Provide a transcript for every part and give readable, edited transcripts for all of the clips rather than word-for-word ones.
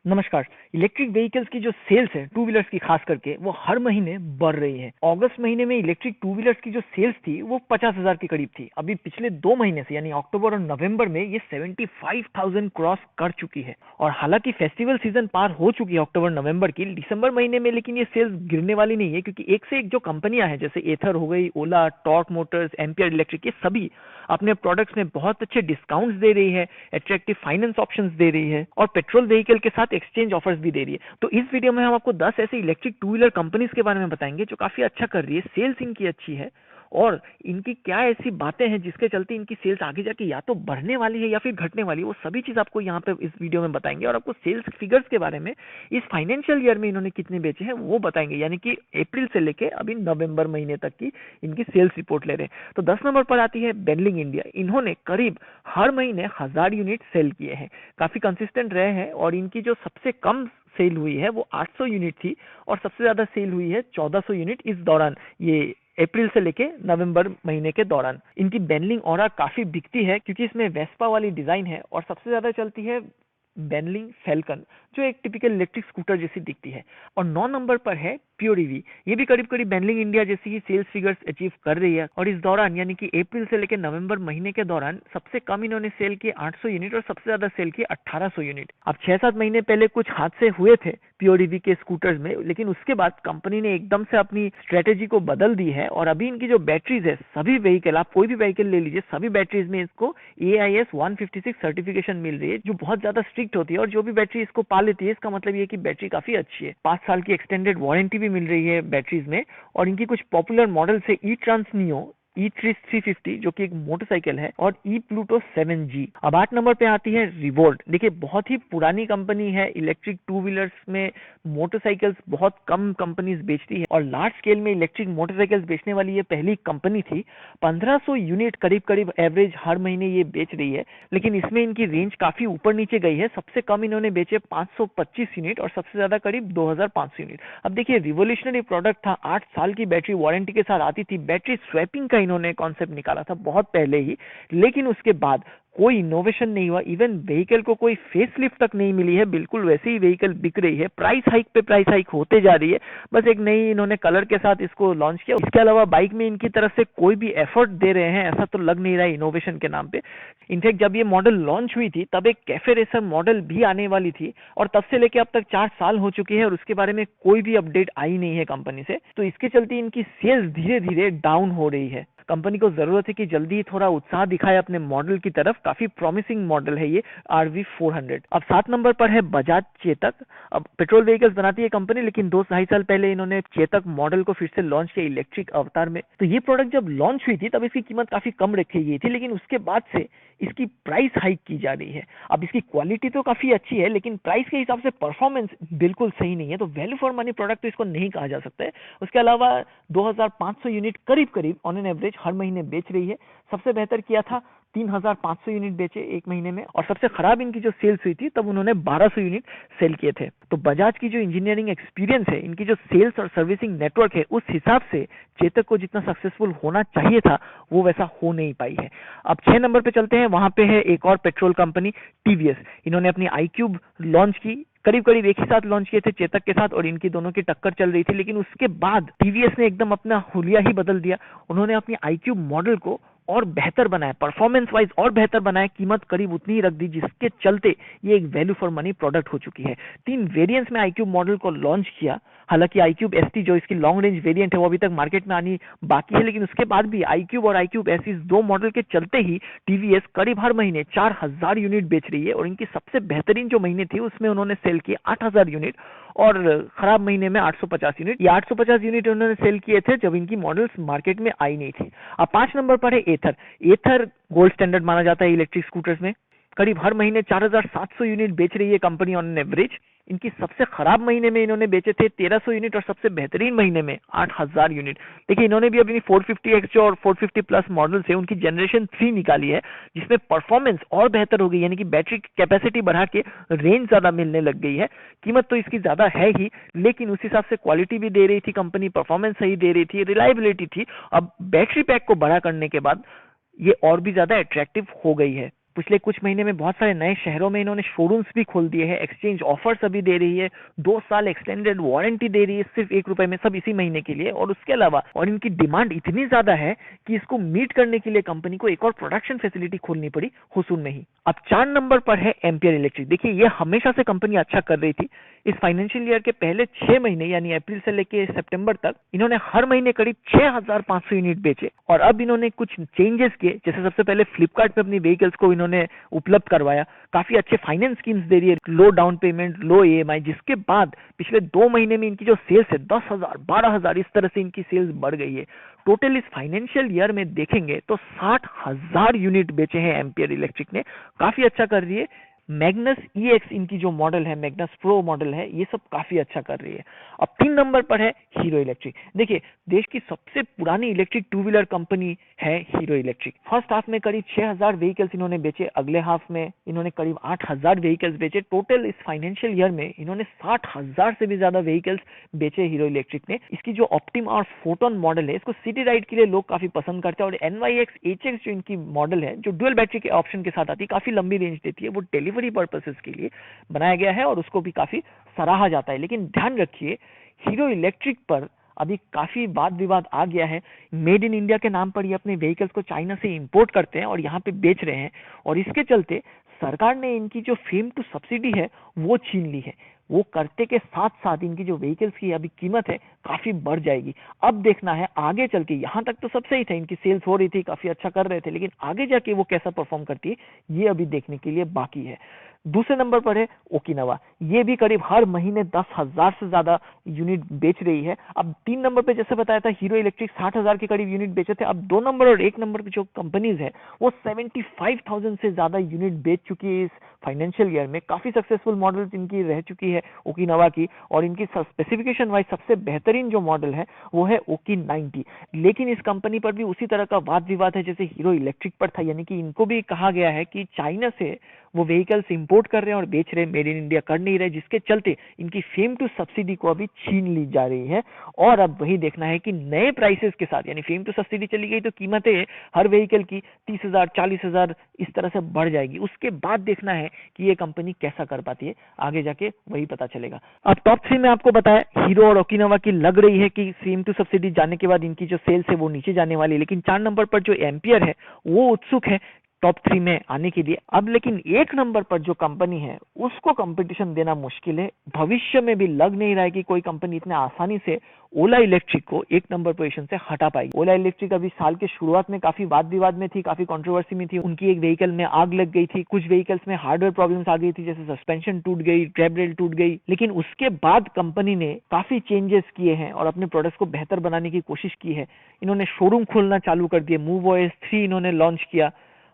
नमस्कार। Electric vehicles की जो सेल्स है टू व्हीलर्स की खास करके वो हर महीने बढ़ रही है। अगस्त महीने में इलेक्ट्रिक टू व्हीलर्स की जो सेल्स थी वो 50,000 के करीब थी। अभी पिछले 2 महीने से यानी अक्टूबर और नवंबर में ये 75,000 क्रॉस कर चुकी है। और हालांकि फेस्टिवल सीजन पार हो चुकी है अक्टूबर नवंबर की, दिसंबर महीने में लेकिन ये सेल्स गिरने वाली नहीं है, क्योंकि एक से एक जो कंपनियां हैं जैसे एथर हो गई, ओला, टॉर्क मोटर्स, एम्पियर इलेक्ट्रिक, ये सभी अपने प्रोडक्ट्स में बहुत अच्छे डिस्काउंट्स दे रही है, अट्रैक्टिव फाइनेंस ऑप्शंस दे रही है और पेट्रोल व्हीकल के साथ एक्सचेंज ऑफर्स भी दे रही है। तो इस वीडियो में हम आपको 10 ऐसे इलेक्ट्रिक टू व्हीलर कंपनीज के बारे में बताएंगे जो काफी अच्छा कर रही है, सेल्स इनकी अच्छी है और इनकी क्या ऐसी बातें हैं जिसके चलते इनकी सेल्स आगे जाके या तो बढ़ने वाली है या फिर घटने वाली है। वो सभी चीज आपको यहाँ पे इस वीडियो में बताएंगे और आपको सेल्स फिगर्स के बारे में, इस फाइनेंशियल ईयर में इन्होंने कितने बेचे हैं वो बताएंगे, यानी कि अप्रैल से लेके अभी नवंबर महीने तक की इनकी सेल्स रिपोर्ट ले रहे हैं। तो 10 नंबर पर आती है बेनलिंग इंडिया। इन्होंने करीब हर महीने 1000 यूनिट सेल किए हैं, काफी कंसिस्टेंट रहे हैं और इनकी जो सबसे कम सेल हुई है वो 800 यूनिट थी और सबसे ज्यादा सेल हुई है 1400 यूनिट इस दौरान, ये अप्रैल से लेके नवंबर महीने के दौरान। इनकी बेनलिंग ऑरा काफी बिकती है क्योंकि इसमें वेस्पा वाली डिजाइन है और सबसे ज्यादा चलती है बेनलिंग फैल्कन, जो एक टिपिकल इलेक्ट्रिक स्कूटर जैसी दिखती है। और 9 नंबर पर है प्योर ईवी। ये भी करीब करीब बेनलिंग इंडिया जैसी ही सेल्स फिगर्स अचीव कर रही है और इस दौरान यानी कि अप्रैल से लेकर नवंबर महीने के दौरान सबसे कम इन्होंने सेल किए 800 यूनिट और सबसे ज्यादा सेल किए 1800 यूनिट। अब 6-7 महीने पहले कुछ हादसे हुए थे प्योर ईवी के स्कूटर्स में, लेकिन उसके बाद कंपनी ने एकदम से अपनी स्ट्रेटेजी को बदल दी है और अभी इनकी जो बैटरीज है, सभी व्हीकल, आप कोई भी व्हीकल ले लीजिए, सभी बैटरीज में इसको AIS 156 सर्टिफिकेशन मिल रही है, जो बहुत ज्यादा स्ट्रिक्ट होती है और जो भी बैटरी इसको पा लेती है इसका मतलब ये कि बैटरी काफी अच्छी है। 5 साल की एक्सटेंडेड वारंटी भी मिल रही है बैटरीज में और इनकी कुछ पॉपुलर मॉडल है ई ट्रांस नियो, E-Tris 350 जो कि एक मोटरसाइकिल है और E-Pluto 7G। अब 8 नंबर पे आती है रिवोल्ट। देखिए बहुत ही पुरानी कंपनी है, इलेक्ट्रिक टू व्हीलर्स में मोटरसाइकिल्स बहुत कम कंपनीज बेचती है और लार्ज स्केल में इलेक्ट्रिक मोटरसाइकिल्स बेचने वाली ये पहली कंपनी थी। 1500 यूनिट करीब करीब एवरेज हर महीने ये बेच रही है, लेकिन इसमें इनकी रेंज काफी ऊपर नीचे गई है। सबसे कम इन्होंने बेचे 525 यूनिट और सबसे ज्यादा करीब 2500 यूनिट। अब देखिए रिवोल्यूशनरी प्रोडक्ट था, 8 साल की बैटरी वारंटी के साथ आती थी। बैटरी स्वैपिंग का इन्होंने कॉन्सेप्ट निकाला था बहुत पहले ही, लेकिन उसके बाद कोई इनोवेशन नहीं हुआ। इवन व्हीकल को कोई फेसलिफ्ट तक नहीं मिली है, बिल्कुल वैसे ही व्हीकल बिक रही है। प्राइस हाइक पे प्राइस हाइक होते जा रही है, बस एक नई इन्होंने कलर के साथ इसको लॉन्च किया। इसके अलावा बाइक में इनकी तरफ से कोई भी एफर्ट दे रहे हैं ऐसा तो लग नहीं रहा है इनोवेशन के नाम पे। इनफैक्ट जब ये मॉडल लॉन्च हुई थी तब एक कैफे रेसर मॉडल भी आने वाली थी और तब से लेके अब तक 4 साल हो चुके हैं और उसके बारे में कोई भी अपडेट आई नहीं है कंपनी से। तो इसके चलते इनकी सेल्स धीरे धीरे डाउन हो रही है। कंपनी को जरूरत है कि जल्दी थोड़ा उत्साह दिखाए अपने मॉडल की तरफ। काफी प्रॉमिसिंग मॉडल है ये RV400। अब 7 नंबर पर है बजाज चेतक। अब पेट्रोल व्हीकल्स बनाती है कंपनी, लेकिन 2-2.5 साल पहले इन्होंने चेतक मॉडल को फिर से लॉन्च किया इलेक्ट्रिक अवतार में। तो ये प्रोडक्ट जब लॉन्च हुई थी तब इसकी कीमत काफी कम रखी गई थी, लेकिन उसके बाद से इसकी प्राइस हाइक की जा रही है। अब इसकी क्वालिटी तो काफी अच्छी है, लेकिन प्राइस के हिसाब से परफॉर्मेंस बिल्कुल सही नहीं है, तो वैल्यू फॉर मनी प्रोडक्ट तो इसको नहीं कहा जा सकता है। उसके अलावा 2500 यूनिट करीब करीब ऑन एन एवरेज हर महीने बेच रही है। सबसे बेहतर किया था 3500 यूनिट बेचे एक महीने में और सबसे खराब इनकी जो सेल्स हुई थी तब उन्होंने 1200 यूनिट सेल किए थे। तो बजाज की जो इंजीनियरिंग एक्सपीरियंस है, इनकी जो सेल्स और सर्विसिंग नेटवर्क है, उस हिसाब से चेतक को जितना सक्सेसफुल होना चाहिए था वो वैसा हो नहीं पाई है। अब 6 नंबर पे चलते हैं, वहां पे है एक और पेट्रोल कंपनी TVS। इन्होंने अपनी iQube लॉन्च की, करीब करीब एक ही साथ लॉन्च किए थे चेतक के साथ और इनकी दोनों की टक्कर चल रही थी, लेकिन उसके बाद TVS ने एकदम अपना हुलिया ही बदल दिया। उन्होंने अपनी iQube मॉडल को और बेहतर बनाया, परफॉर्मेंस वाइज और बेहतर बनाया, कीमत करीब उतनी ही रख दी, जिसके चलते ये एक वैल्यू फॉर मनी प्रोडक्ट हो चुकी है। 3 वेरिएंट्स में iQube मॉडल को लॉन्च किया। हालांकि iQube ST जो इसकी लॉन्ग रेंज वेरिएंट है वो अभी तक मार्केट में आनी बाकी है, लेकिन उसके बाद भी iQube और iQube ST इस 2 मॉडल के चलते ही TVS करीब हर महीने 4000 यूनिट बेच रही है और इनकी सबसे बेहतरीन जो महीने थी उसमें उन्होंने सेल किए 8000 यूनिट और खराब महीने में 850 यूनिट। ये 850 यूनिट उन्होंने सेल किए थे जब इनकी मॉडल्स मार्केट में आई नहीं थी। अब 5 नंबर पर है एथर। एथर गोल्ड स्टैंडर्ड माना जाता है इलेक्ट्रिक स्कूटर्स में। करीब हर महीने 4700 यूनिट बेच रही है कंपनी ऑन एवरेज। इनकी सबसे खराब महीने में इन्होंने बेचे थे 1300 यूनिट और सबसे बेहतरीन महीने में 8000 यूनिट। देखिए इन्होंने भी अपनी 450X जो और 450 प्लस मॉडल से उनकी जनरेशन 3 निकाली है, जिसमें परफॉर्मेंस और बेहतर हो गई, यानी कि बैटरी कैपेसिटी बढ़ा के रेंज ज्यादा मिलने लग गई है। कीमत तो इसकी ज्यादा है ही, लेकिन उस हिसाब से क्वालिटी भी दे रही थी कंपनी, परफॉर्मेंस सही दे रही थी, रिलायबिलिटी थी। अब बैटरी पैक को बड़ा करने के बाद ये और भी ज्यादा अट्रैक्टिव हो गई है। पिछले कुछ महीने में बहुत सारे नए शहरों में इन्होंने शोरूम्स भी खोल दिए हैं, एक्सचेंज ऑफर्स अभी दे रही है, 2 साल एक्सटेंडेड वारंटी दे रही है सिर्फ ₹1 में, सब इसी महीने के लिए। और उसके अलावा और इनकी डिमांड इतनी ज्यादा है कि इसको मीट करने के लिए कंपनी को एक और प्रोडक्शन फैसिलिटी खोलनी पड़ी हुसून में ही। अब 4 नंबर पर है एम्पियर इलेक्ट्रिक। देखिए, ये हमेशा से कंपनी अच्छा कर रही थी। इस फाइनेंशियल ईयर के पहले 6 महीने यानी अप्रैल से लेके सितंबर तक इन्होंने हर महीने करीब 6500 यूनिट बेचे। और अब इन्होंने कुछ चेंजेस किए, जैसे सबसे पहले फ्लिपकार्ट पे अपनी व्हीकल्स को इन्होंने उपलब्ध करवाया, काफी अच्छे फाइनेंस स्कीम्स दे रही है, लो डाउन पेमेंट, लो ईएमआई, जिसके बाद पिछले 2 महीने में इनकी जो सेल्स है 10,000 12,000 इस तरह से इनकी सेल्स बढ़ गई है। टोटल इस फाइनेंशियल ईयर में देखेंगे तो 60,000 यूनिट बेचे हैं एम्पियर इलेक्ट्रिक ने, काफी अच्छा कर रही है। मैग्नस EX इनकी जो मॉडल है, मैग्नस प्रो मॉडल है, ये सब काफी अच्छा कर रही है। अब 3 नंबर पर है हीरो इलेक्ट्रिक। देखिए, देश की सबसे पुरानी इलेक्ट्रिक टू व्हीलर कंपनी है हीरो इलेक्ट्रिक। फर्स्ट हाफ में करीब 6,000 व्हीकल्स इन्होंने बेचे, अगले हाफ में इन्होंने करीब 8,000 व्हीकल्स बेचे। टोटल इस फाइनेंशियल ईयर में इन्होंने 60,000 से भी ज्यादा व्हीकल्स बेचे हीरो इलेक्ट्रिक ने। इसकी जो ऑप्टिमा और फोटोन मॉडल है, इसको सिटी राइड के लिए लोग काफी पसंद करते हैं। और NYX HX जो इनकी मॉडल है, जो डुअल बैटरी के ऑप्शन के साथ आती है, काफी लंबी रेंज देती है, वो डिलीवरी पर्पसेस के लिए बनाया गया है और उसको भी काफी सराहा जाता है। लेकिन ध्यान रखिए, हीरो इलेक्ट्रिक पर अभी काफी वाद विवाद आ गया है। मेड इन इंडिया के नाम पर ये अपने व्हीकल्स को चाइना से इंपोर्ट करते हैं और यहाँ पे बेच रहे हैं, और इसके चलते सरकार ने इनकी जो फेम टू सब्सिडी है वो छीन ली है। वो करते के साथ साथ इनकी जो व्हीकल्स की अभी कीमत है काफी बढ़ जाएगी। अब देखना है आगे चल के, यहाँ तक तो सब सही था, इनकी सेल्स हो रही थी, काफी अच्छा कर रहे थे, लेकिन आगे जाके वो कैसा परफॉर्म करती है ये अभी देखने के लिए बाकी है। दूसरे नंबर पर है ओकिनावा। ये भी करीब हर महीने 10,000 से ज्यादा यूनिट बेच रही है। अब 3 नंबर पे जैसे बताया था, हीरो इलेक्ट्रिक 60,000 के करीब यूनिट बेचे थे। अब 2 नंबर और 1 नंबर की जो कंपनीज है वो 75,000 से ज्यादा यूनिट बेच चुकी है इस फाइनेंशियल ईयर में। काफी सक्सेसफुल मॉडल इनकी रह चुकी है ओकिनावा की, और इनकी स्पेसिफिकेशन वाइज सबसे बेहतरीन जो मॉडल है वो है ओकी 90। लेकिन इस कंपनी पर भी उसी तरह का वाद विवाद है जैसे हीरो इलेक्ट्रिक पर था, यानी कि इनको भी कहा गया है कि चाइना से वो व्हीकल्स इंपोर्ट कर रहे हैं और बेच रहे हैं, मेड इन इंडिया कर नहीं रहे, जिसके चलते इनकी फेम टू सब्सिडी को अभी छीन ली जा रही है। और अब वही देखना है कि नए प्राइसेस के साथ, यानी फेम टू सब्सिडी चली गई तो कीमतें हर व्हीकल की 30,000 40,000 इस तरह से बढ़ जाएगी। उसके बाद देखना है कि ये कंपनी कैसा कर पाती है, आगे जाके वही पता चलेगा। अब टॉप 3 में आपको बताया हीरो और ओकिनावा की लग रही है कि फेम टू सब्सिडी जाने के बाद इनकी जो सेल्स है वो नीचे जाने वाली है, लेकिन 4 नंबर पर जो एम्पियर है वो उत्सुक है टॉप 3 में आने के लिए। अब लेकिन 1 नंबर पर जो कंपनी है उसको कंपटीशन देना मुश्किल है। भविष्य में भी लग नहीं रहा है कि कोई कंपनी इतने आसानी से ओला इलेक्ट्रिक को 1 नंबर पोजीशन से हटा पाएगी। ओला इलेक्ट्रिक अभी साल के शुरुआत में काफी वाद विवाद में थी, काफी कंट्रोवर्सी में थी। उनकी एक व्हीकल में आग लग गई थी, कुछ व्हीकल्स में हार्डवेयर प्रॉब्लम्स आ गई थी, जैसे सस्पेंशन टूट गई, ट्रैप रेल टूट गई। लेकिन उसके बाद कंपनी ने काफी चेंजेस किए हैं और अपने प्रोडक्ट्स को बेहतर बनाने की कोशिश की है। इन्होंने शोरूम खोलना चालू कर दिए, MoveOS 3 इन्होंने लॉन्च किया,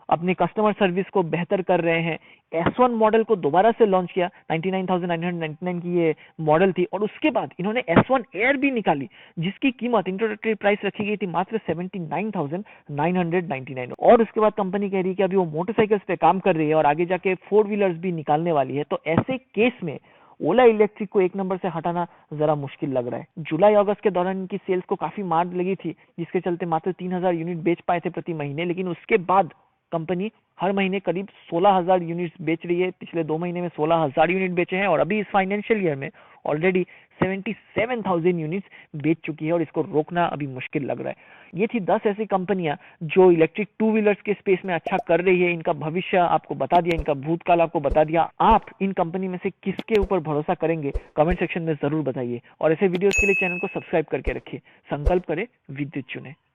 अपनी कस्टमर सर्विस को बेहतर कर रहे हैं। S1 मॉडल को दोबारा से लॉन्च किया, 99,999 की ये मॉडल थी, और उसके बाद इन्होंने S1 एयर भी निकाली, जिसकी कीमत इंट्रोडक्टरी प्राइस रखी गई थी मात्र 79,999। और उसके बाद कंपनी कह रही है कि अभी वो मोटरसाइकिल्स पे काम कर रही है और आगे जाके 4 व्हीलर्स भी निकालने वाली है। तो ऐसे केस में ओला इलेक्ट्रिक को 1 नंबर से हटाना जरा मुश्किल लग रहा है। जुलाई अगस्त के दौरान इनकी सेल्स को काफी मार लगी थी, जिसके चलते मात्र 3,000 यूनिट बेच पाए थे प्रति महीने, लेकिन उसके बाद कंपनी हर महीने करीब 16,000 यूनिट्स बेच रही है। पिछले 2 महीने में 16,000 यूनिट बेचे हैं और अभी इस फाइनेंशियल ईयर में ऑलरेडी 77,000 यूनिट्स बेच चुकी है, और इसको रोकना अभी मुश्किल लग रहा है। ये थी 10 ऐसी कंपनियां जो इलेक्ट्रिक टू व्हीलर्स के स्पेस में अच्छा कर रही है। इनका भविष्य आपको बता दिया, इनका भूतकाल आपको बता दिया। आप इन कंपनी में से किसके ऊपर भरोसा करेंगे कमेंट सेक्शन में जरूर बताइए, और ऐसे वीडियोस के लिए चैनल को सब्सक्राइब करके रखिए। संकल्प करें, विद्युत चुने।